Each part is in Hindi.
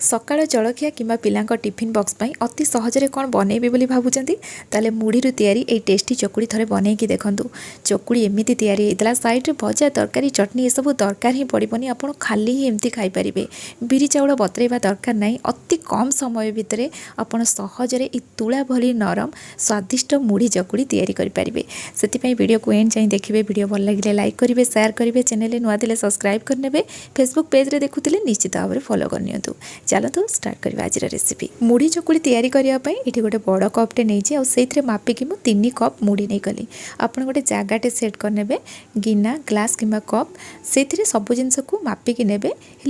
सकाळ जलखिया किंबा पिलांक टिफिन बॉक्स पाई अति सहजरे कौन बनैबे बोली भाबुचंती ताले मुढ़ी तैयारी ए टेस्टी चकुड़ी थरे बनैकी देखंतु। चकुड़ी एमिति तैयारी हेतला साइड रे भजा तरकारी चटनी ए सब दरकार ही पड़िबनी। आपण खाली ही एमती खाई परिबे। बिरी चाउल बतरेबा दरकार नाही। अति कम समय भितरे आपण सहजरे इ तुळा भली नरम स्वादिष्ट मुढ़ी चकुड़ी तैयारी करि परिबे। सेति पई वीडियो को एंड चाहि देखिबे। वीडियो भल लागिले लाइक करिवे, शेयर करिवे, चैनल नुआ दिले सब्सक्राइब करनेबे। फेसबुक पेज रे देखुतिले निश्चित भाव फॉलो करनियंतु। चलतु स्टार्ट करवा आज रेसिपी। मुढ़ी चकुड़ी तैयारी करने ये गोटे बड़ कपटे नहीं से मापिकी मु 3 कप मुढ़ी नहीं गली। आप गोटे जगाटे सेट करने गिना ग्लास किंबा कप से सब जिनस को मापिकी ने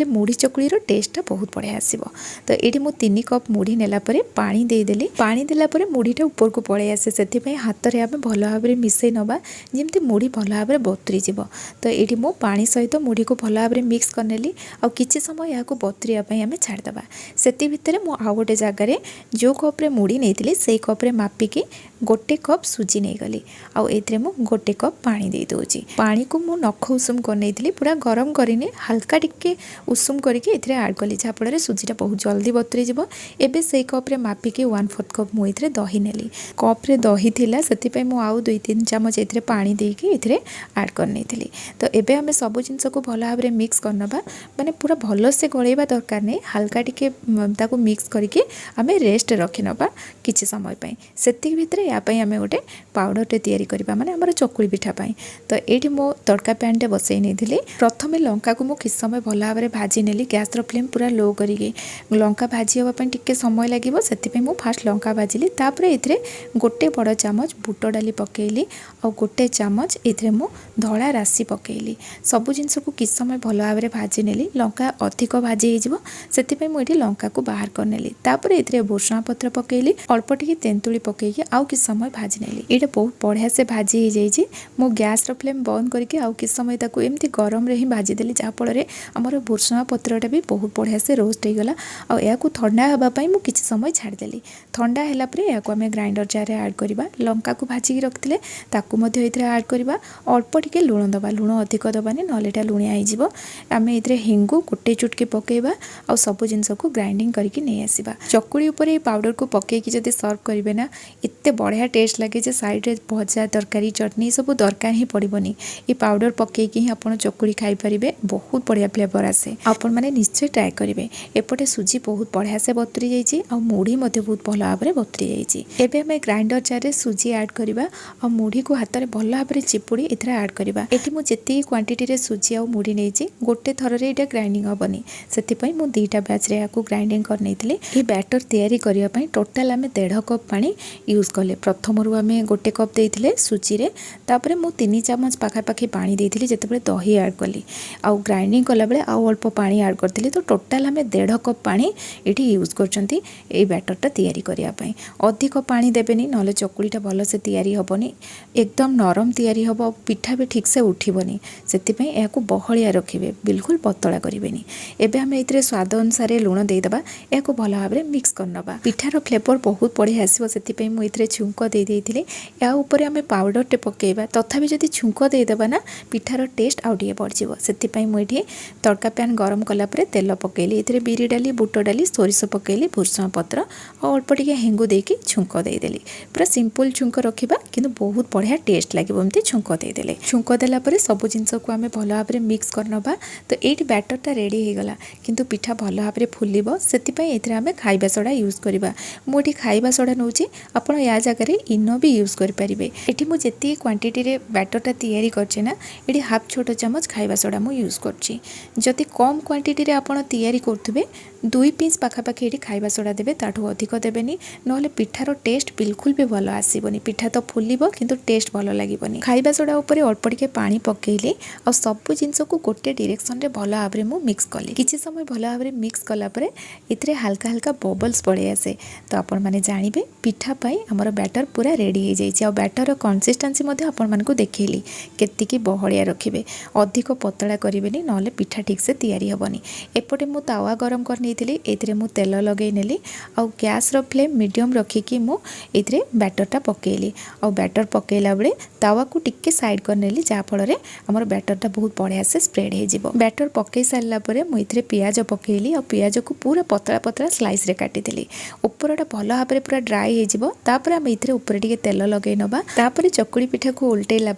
मुढ़ी चकुड़ीर टेस्टा बहुत बढ़िया आसो। तो ये मुझे 3 कप मुढ़ी नेलापर पानी देदेली। पानी देलापर मुढ़ीटा ऊपर को पड़े आसे से हाथ में आम भल भाव में मिसई नवा जमी मुढ़ी भल भाव में बतुरी जीव। तो ये मु पानी सहित मुढ़ी को भल भाव में मिक्स करनेली आ कि समय यहाँ बतुरीवाई आम छाड़देवा। सेति भितर मु आउ गोटे जगार जो कप्रे मुढ़ी नहीं से कप्रे मापिकी गोटे कप सुजी नहीं गली। आउ एथरे मु गोटे कप पानी दे दोची। पानी को मु नख उषुम कर नहीं पूरा गरम करिने हल्का टिके उषुम करके एथरे ऐड कली जहाँफल सुजीटा बहुत जल्दी बतुरी जीव। एबे से कप्रे मापिकी 1/4 कप मु एथरे दही नेली। कप्रे दही थिला सेति पई मु आउ 2-3 चामच एथरे पानी देके एथरे ऐड कर नहीं। तो एबे हमें सब जिनस को भल भाव में मिक्स करनबा माने पूरा भल से गळेबा दरकार नहीं। हल्का टिके ताको मिक्स करके आमे रेस्ट रखी नबा किछि समय पई। सेति भितर या पई आमे गोटे पाउडर टे तयारी करबा माने हमर चकुली पिठा पई। तो एठी मो तड़का पैन टे बसई नै दिली। प्रथमे लंका को मु किछ समय भल भाव में भाजी नेली। गैस रो फ्लेम पूरा लो करिके लंका भाजी होबा पई टिके समय लागिवो सेति पई मु फास्ट लंका भाजिली। तापरे एथिरे गोटे बड़ चामच बुट डाली पकेइली और गोटे चामच एथिरे मु धळा राशि पकेइली। सब जिनस को किछ समय भल भाव में भाजी नेली। लंका अधिक भाजी हे जिवो सेति पई मु एठी लंका को बाहर कर नेली। तापरे एथिरे भुर्सुंगा पत्र पकेइली, अल्प टिके तेंतुली पकेइकी आउ कि समय भाजी नेली। एटा बहुत बढ़िया से भाजी हे जाईची। मु गैस रो फ्लेम बंद करके आउ कि समय ताको एमती गरम रे ही भाजी देली जहाँ फल हमर भुर्सुंगा पत्रटा भी बहुत बढ़िया से रोस्ट हो गला। आ या को ठंडा हबा पई मु किछि समय छाड़ देली। ठंडा हैला परे या को हमें ग्राइंडर जार रे ऐड करबा। लंका को भाजी की रखथिले ताको मध्ये एथिरे ऐड करबा। अल्प टिके लूण दबा, लूण अधिक दबानी नले एटा लुणिया हो जिवो। आमे एथिरे हेंगु गोटे चुटकी पकेइबा आ सब जिनस को ग्राइंडिंग करके नहीं आसवा। चकुड़ी उपर ये पाउडर को पकेकी जदि सर्व करेंगे ना एते बढ़िया टेस्ट लगे जे साइड रे भजा तरकारी चटनी सब दरकार ही पड़बनी। ये पाउडर पकेकी ही आपण चकुड़ी खाई परिबे। बहुत बढ़िया फ्लेवर आसे। आपण माने निश्चय ट्राई करेंगे। एपटे सुजी बहुत बढ़िया से बतुरी जाइए और मुढ़ी मध्य बहुत भल भाव में बतुरी जाइए। एबे हमें ग्राइंडर जार रे सुजी ऐड करबा और मुढ़ी को हाथ में भल भाव में चिपुड़ी एथरे ऐड करबा। एठी मु जेती क्वांटिटी रे सुजी और मुढ़ी नेछि गोटे थर रे एटा ग्राइंडिंग हबनी। सेति पई मु 2टा बैच रे याकू ग्राइंडिंग कर नेथिले। ई बैटर तयारी करिया पई टोटल आमे 1.5 कप पानी यूज कले। प्रथमरु आमे गोटे कप देइथिले सुजी रे, तापरे मु 3 चामच पाखा पाखी पानी देइथिले जेतेबेले दही ऐड कली। आउ ग्राइंडिंग कला बेले आउ अल्प पानी ऐड करथिले। तो टोटल आमे 1.5 कप पानी एठी यूज करचंती ए बैटरटा तयारी करिया पई। अधिक पानी देबेनी नले चकुलीटा भलो से तयारी हबनी। एकदम नरम तयारी हबो, पिठा भी ठीक से उठिबनी। सेति पई याकू बहलिया रखिबे, बिल्कुल पतला करिवेनी। एबे हम एथिरे स्वाद अनुसार लूण देदेबा। याकू भल भाव में मिक्स करनबा। पिठार फ्लेवर बहुत बढ़िया आसो। सेति मु एथिरे छुंक दे देइथिले। या ऊपर आमे पाउडर टे पकेइबा। तथापि जदि छुंक देदेबा ना पिठार टेस्ट आउ टिके बढ़ जिवो। सेति मु एठी तड़का पैन गरम कला परे तेल पकेइली। एथिरे बिरी डाली, बुट डाली, सोरिष पकेइली, भुर्सुंगा पत्र और अल्प टिके हेंगु देकी छुंक दे देली। पूरा सिंपल छुंक रखिबा किंतु बहुत बढ़िया टेस्ट लागिवो एमती छुंक दे देले। छुंक देला परे सब जिंस को आमे भल भाव में मिक्स करनबा। तो एठी बैटरटा रेडी हो गला किंतु पिठा भल भाव में फुलिबो। सेतिपई एथिरे आमे खाइबा सोडा यूज करबा। मु एठी खाइबा सोडा नउची, आपण या जगह रे इनो भी यूज कर परिबे। एठी मु जेती क्वांटिटी रे बैटरटा तयारी करछे ना एठी हाफ छोटो चामच खाइबा सोडा मु यूज करछि। जति कम क्वांटिटी रे आपण तयारी करथुबे 2 पिंच पाखा पाखी एठी खाइबा सोडा देबे, ताठू अधिक देबेनी नहले पिठार टेस्ट बिल्कुल भी भलो आसीबोनी। पिठा तो फुलिबो किंतु टेस्ट भलो लागिबोनी। खाइबा सोडा ऊपर अल्प टिके पानी पकेइले और सब जिनस को गोटे डायरेक्शन रे भलो भाव में मु मिक्स कली। किछि समय भलो भाव में मिक्स कला परे इतरे हल्का हल्का बबल्स पड़े आसे। तो आपण माने जानिबे पिठा पई हमर बैटर पूरा रेडी हो जाइए। और बैटर कंसिस्टेंसी मध्ये आपण मानकु देखैली केतिकी बहलिया रखिबे। अधिक पतला करिवेनी नहले पिठा ठीक से तयारी हबनी। एपटे मु तावा गरम कर नेथिली। एथिरे मु तेल लगै नेली और गैस रो फ्लेम मीडियम रखिकी मु एथिरे बैटरटा पकेइली। और बैटर पकेइला बेले तावा को टिके साइड कर नेली जहाँ फल हमर बैटरटा बहुत बढ़िया से स्प्रेड हो जिवो। बैटर पकई सारला परे मु एथिरे पियाज पकेइली और पियाज को पूरा पतला पतला स्लाइस रे काटिदेली उपरटा भल भाव पूरा ड्राई हो तापर आम ये ऊपर टे तेल लगे नवा तापर चकुली पिठा को उल्टेला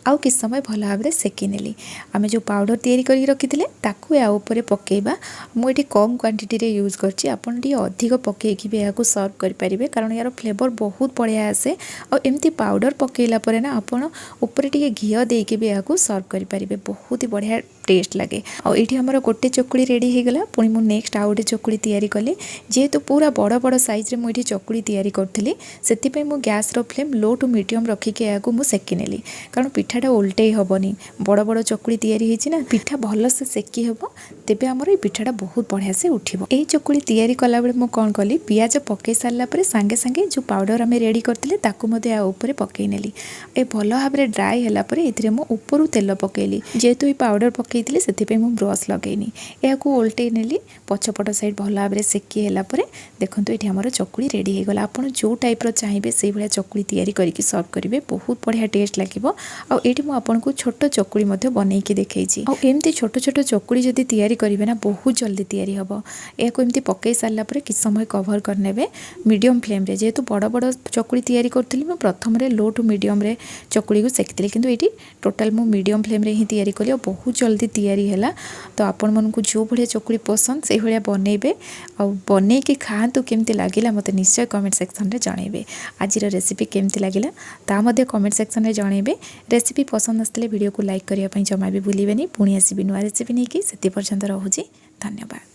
आउ कि समय भल भाव सेकी नेली आम जो पाउडर तैयारी कर रखी ताकू या ऊपर पकेबा मुझे कम क्वांटिटी रे यूज करछि आपन टी अधिक पकेकी भी या सर्व करें कारण यार फ्लेवर बहुत बढ़िया आसे और एमती पाउडर पकेला परे ना आपन ऊपर टे घी देके भी या सर्व करें बहुत ही बढ़िया टेस्ट लगे और ये आमर गोटे चकुली रेडी हो गला पुणी मुझे नेक्स्ट आउ गोटे चकुली तैयारी कली जेहेतु पूरा बड़ बड़ साइज रे मुझे चकुली तैयारी करी से मु गैस रो फ्लेम लो टू मीडियम रखिके या सेकी नेली कारण पिठाटा उल्टे हेनी बड़ बड़ चकुली तैयारी होती ना पिठा भल से सेकी हे तेबे आमर ये पिठाटा बहुत बढ़िया से उठिबो। एई चकुली तैयारी कला बेले मु कौन कली पियाज पकई सारा पर सांगे सांगे जो पाउडर आम रेडी करते ताकू मते आ ऊपर पकई नेली ए भल भाव ड्राई है एथिरे मु ऊपर तेल पकेली जेहेतु ये पाउडर पकई से मु ब्रश लगेनी या उल्टे नेली पछपट साइड भल भाव सेकी है देखो ये आमर चकुली रेडी हो गला आपड़ जो टाइप चाहिए से भाया चकुली तैयारी करके सर्व करेंगे बहुत बढ़िया टेस्ट लगे और ये मुझे छोट चकुली बनईकी देखी और एमती छोट छोट चकुली जब तैयारी करेंगे ना बहुत जल्दी तैयारी हम या एमती पकई सारा कि समय कभर करने मीडियम फ्लेम रे जेहेतु बड़ बड़ चकुली तैयारी करी प्रथम लो टू मीडियम रे चकुली को सेकी किंतु ये टोटाल मु मीडियम फ्लेम रे ही तैयारी कली और बहुत जल्दी तैयारी है तो आपण मानू जो भाया चकुली पसंद से भाया बनइबे और बनईकी खातु केमती लगिला मते निश्चय कमेंट सेक्शन रे जनइबे आज रेसिपी केमती लगिला ता मध्य कमेंट सेक्शन रे जनइबे रेसिपी पसंद आसले वीडियो को लाइक करिया पई जमा भी भूलिबेनी पुणी आसीबी नुआ रेसिपी नहीं कि सेति पर्यंत रहूची धन्यवाद।